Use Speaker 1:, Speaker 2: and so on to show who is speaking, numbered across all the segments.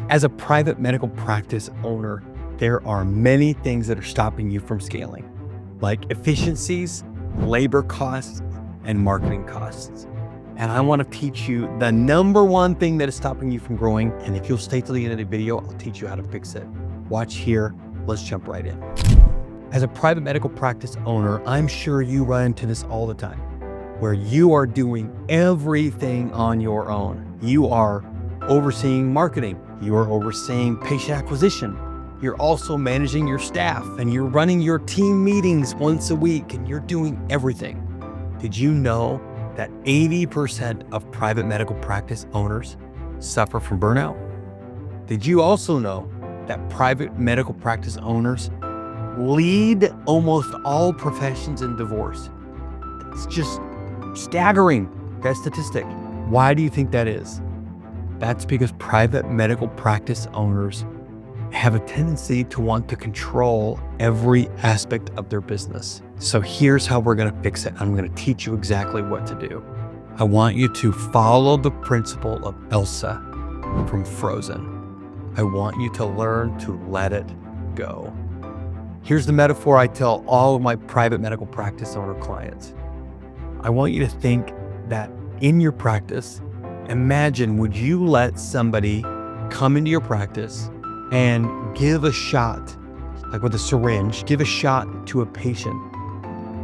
Speaker 1: As a private medical practice owner, there are many things that are stopping you from scaling, like efficiencies, labor costs, and marketing costs. And I want to teach you the number one thing that is stopping you from growing. And if you'll stay till the end of the video, I'll teach you how to fix it. Watch here. Let's jump right in. As a private medical practice owner, I'm sure you run into this all the time, where you are doing everything on your own. You are overseeing marketing. You are overseeing patient acquisition. You're also managing your staff, and you're running your team meetings once a week, and you're doing everything. Did you know that 80% of private medical practice owners suffer from burnout? Did you also know that private medical practice owners lead almost all professions in divorce? It's just staggering, that statistic. Why do you think that is? That's because private medical practice owners have a tendency to want to control every aspect of their business. So here's how we're going to fix it. I'm going to teach you exactly what to do. I want you to follow the principle of Elsa from Frozen. I want you to learn to let it go. Here's the metaphor I tell all of my private medical practice owner clients. I want you to think that in your practice, imagine, would you let somebody come into your practice and give a shot, like with a syringe, give a shot to a patient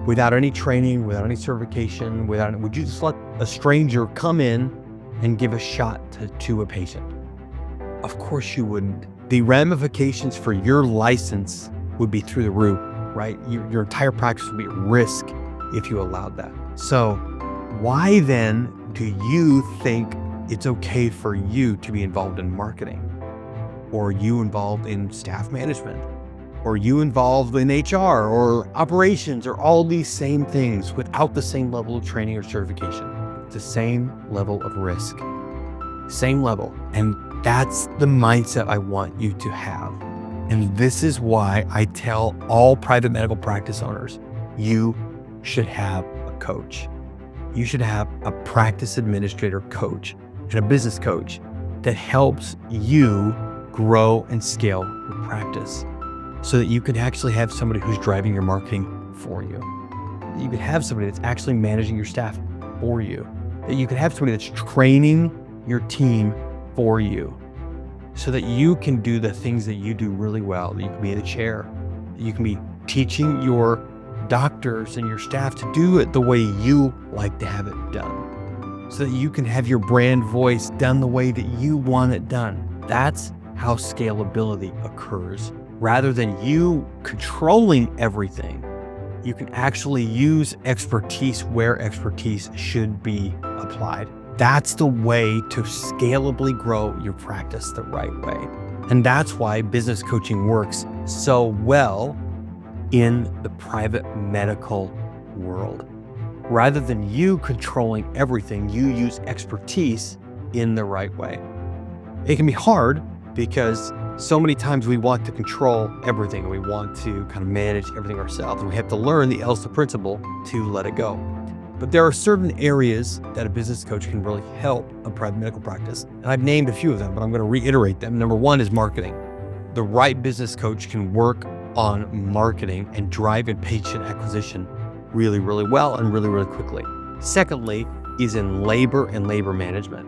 Speaker 1: without any training, without any certification, would you just let a stranger come in and give a shot to a patient? Of course you wouldn't. The ramifications for your license would be through the roof, right? Your entire practice would be at risk if you allowed that. So why then do you think it's okay for you to be involved in marketing, or you involved in staff management, or you involved in HR or operations, or all these same things without the same level of training or certification? It's the same level of risk, same level. And that's the mindset I want you to have. And this is why I tell all private medical practice owners, you should have a coach. You should have a practice administrator coach and a business coach that helps you grow and scale your practice, so that you can actually have somebody who's driving your marketing for you. You can have somebody that's actually managing your staff for you. That you can have somebody that's training your team for you, so that you can do the things that you do really well. That you can be in the chair. That you can be teaching your doctors and your staff to do it the way you like to have it done, so that you can have your brand voice done the way that you want it done. That's how scalability occurs. Rather than you controlling everything, you can actually use expertise where expertise should be applied. That's the way to scalably grow your practice the right way. And that's why business coaching works so well in the private medical world. Rather than you controlling everything, you use expertise in the right way. It can be hard because so many times we want to control everything. We want to kind of manage everything ourselves. And we have to learn the Elsa principle to let it go. But there are certain areas that a business coach can really help a private medical practice. And I've named a few of them, but I'm going to reiterate them. Number one is marketing. The right business coach can work on marketing and drive in patient acquisition really, really well and really, really quickly. Secondly is in labor and labor management.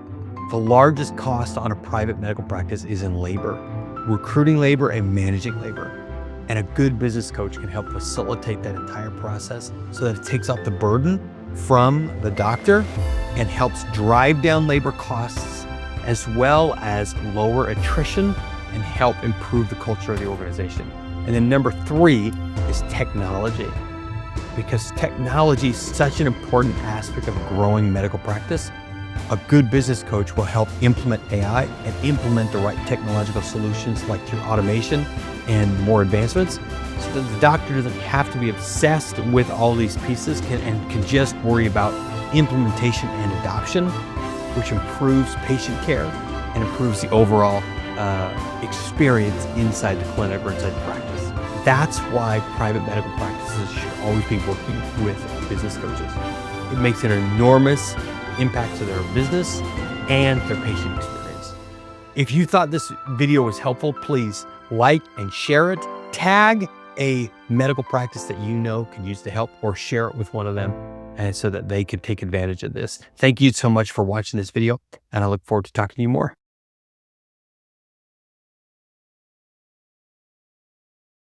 Speaker 1: The largest cost on a private medical practice is in labor, recruiting labor and managing labor. And a good business coach can help facilitate that entire process so that it takes off the burden from the doctor and helps drive down labor costs, as well as lower attrition and help improve the culture of the organization. And then number three is technology, because technology is such an important aspect of a growing medical practice. A good business coach will help implement AI and implement the right technological solutions, like through automation and more advancements, so that the doctor doesn't have to be obsessed with all these pieces and can just worry about implementation and adoption, which improves patient care and improves the overall experience inside the clinic or inside the practice. That's why private medical practices should always be working with business coaches. It makes an enormous impact to their business and their patient experience. If you thought this video was helpful, please like and share it. Tag a medical practice that you know can use the help, or share it with one of them, and so that they can take advantage of this. Thank you so much for watching this video, and I look forward to talking to you more.